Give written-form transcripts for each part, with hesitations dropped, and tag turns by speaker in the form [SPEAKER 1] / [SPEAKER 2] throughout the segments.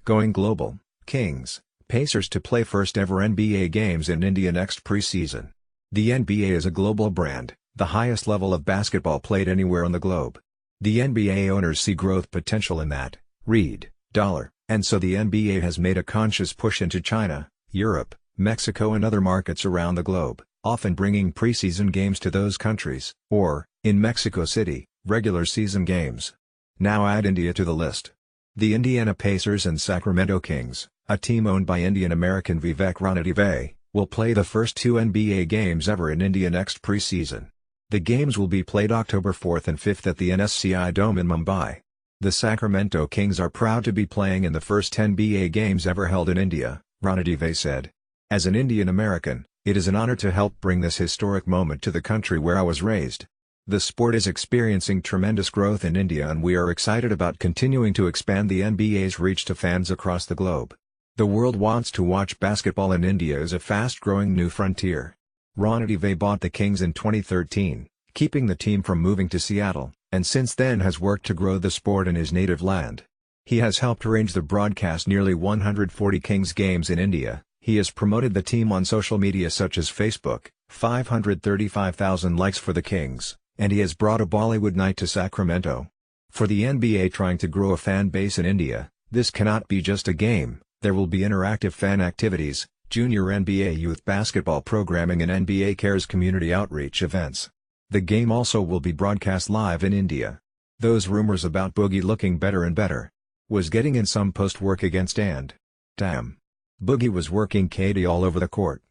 [SPEAKER 1] Going global, Kings, Pacers to play first ever NBA games in India next preseason. The NBA is a global brand, the highest level of basketball played anywhere on the globe. The NBA owners see growth potential in that, read, dollar, and so the NBA has made a conscious push into China, Europe, Mexico and other markets around the globe, often bringing preseason games to those countries, or, in Mexico City, regular season games. Now add India to the list. The Indiana Pacers and Sacramento Kings, a team owned by Indian-American Vivek Ranadive, will play the first two NBA games ever in India next preseason. The games will be played October 4th and 5th at the NSCI Dome in Mumbai. The Sacramento Kings are proud to be playing in the first NBA games ever held in India, Ranadive said. As an Indian American, it is an honor to help bring this historic moment to the country where I was raised. The sport is experiencing tremendous growth in India and we are excited about continuing to expand the NBA's reach to fans across the globe. The world wants to watch basketball and India is a fast-growing new frontier. Ranadive bought the Kings in 2013, keeping the team from moving to Seattle, and since then has worked to grow the sport in his native land. He has helped arrange the broadcast nearly 140 Kings games in India. He has promoted the team on social media such as Facebook, 535,000 likes for the Kings, and he has brought a Bollywood night to Sacramento. For the NBA trying to grow a fan base in India, this cannot be just a game, there will be interactive fan activities, junior NBA youth basketball programming and NBA Cares community outreach events. The game also will be broadcast live in India. Those rumors about Boogie looking better and better was getting in some post-work against and damn. Boogie was working KD all over the court.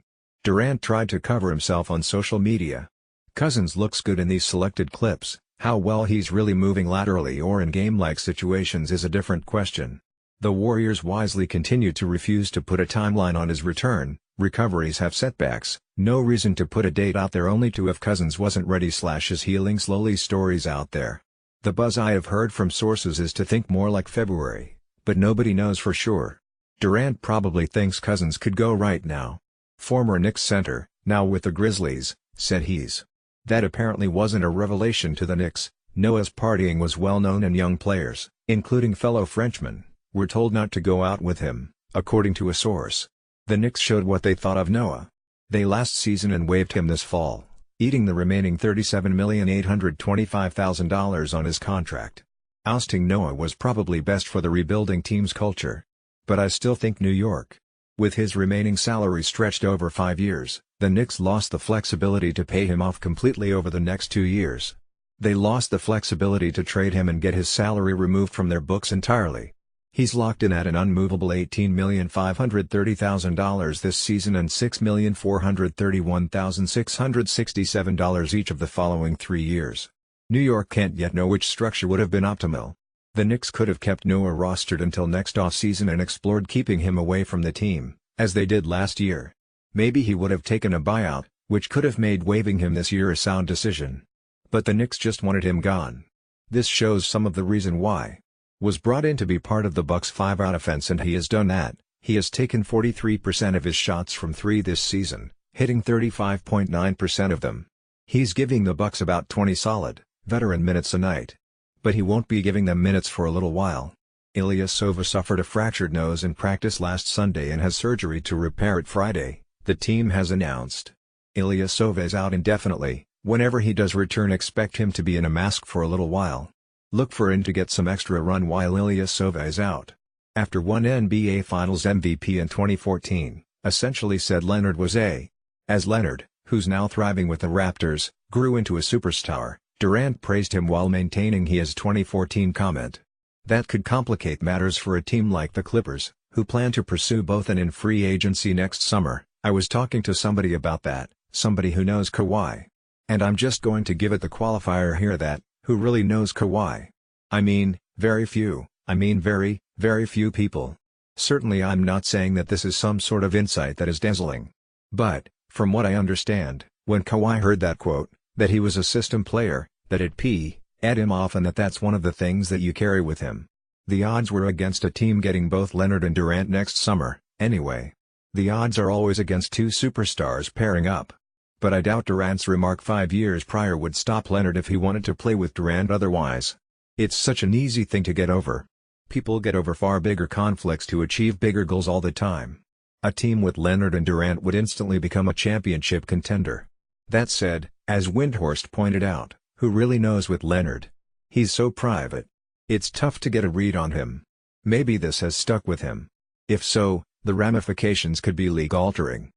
[SPEAKER 1] Durant tried to cover himself on social media. Cousins looks good in these selected clips, how well he's really moving laterally or in game-like situations is a different question. The Warriors wisely continue to refuse to put a timeline on his return, recoveries have setbacks, no reason to put a date out there only to if Cousins wasn't ready / is healing slowly stories out there. The buzz I have heard from sources is to think more like February, but nobody knows for sure. Durant probably thinks Cousins could go right now. Former Knicks center, now with the Grizzlies, said he's. That apparently wasn't a revelation to the Knicks. Noah's partying was well known and young players, including fellow Frenchmen, were told not to go out with him, according to a source. The Knicks showed what they thought of Noah. They last season and waived him this fall, eating the remaining $37,825,000 on his contract. Ousting Noah was probably best for the rebuilding team's culture. But I still think New York. With his remaining salary stretched over 5 years, the Knicks lost the flexibility to pay him off completely over the next 2 years. They lost the flexibility to trade him and get his salary removed from their books entirely. He's locked in at an unmovable $18,530,000 this season and $6,431,667 each of the following 3 years. New York can't yet know which structure would have been optimal. The Knicks could have kept Noah rostered until next offseason and explored keeping him away from the team, as they did last year. Maybe he would have taken a buyout, which could have made waiving him this year a sound decision. But the Knicks just wanted him gone. This shows some of the reason why. Was brought in to be part of the Bucks' 5-out offense and he has done that. He has taken 43% of his shots from 3 this season, hitting 35.9% of them. He's giving the Bucks about 20 solid, veteran minutes a night. But he won't be giving them minutes for a little while. Ilyasova suffered a fractured nose in practice last Sunday and has surgery to repair it Friday, the team has announced. Ilyasova is out indefinitely. Whenever he does return, expect him to be in a mask for a little while. Look for him to get some extra run while Ilyasova is out. After one NBA Finals MVP in 2014, essentially said Leonard was as Leonard, who's now thriving with the Raptors, grew into a superstar, Durant praised him while maintaining his 2014 comment. That could complicate matters for a team like the Clippers, who plan to pursue both and in free agency next summer. I was talking to somebody about that, somebody who knows Kawhi. And I'm just going to give it the qualifier here that, who really knows Kawhi? I mean, very few, very, very few people. Certainly I'm not saying that this is some sort of insight that is dazzling. But, from what I understand, when Kawhi heard that quote, that he was a system player, that it ed him off and that's one of the things that you carry with him. The odds were against a team getting both Leonard and Durant next summer, anyway. The odds are always against two superstars pairing up. But I doubt Durant's remark 5 years prior would stop Leonard if he wanted to play with Durant otherwise. It's such an easy thing to get over. People get over far bigger conflicts to achieve bigger goals all the time. A team with Leonard and Durant would instantly become a championship contender. That said, as Windhorst pointed out, who really knows with Leonard? He's so private. It's tough to get a read on him. Maybe this has stuck with him. If so, the ramifications could be league-altering.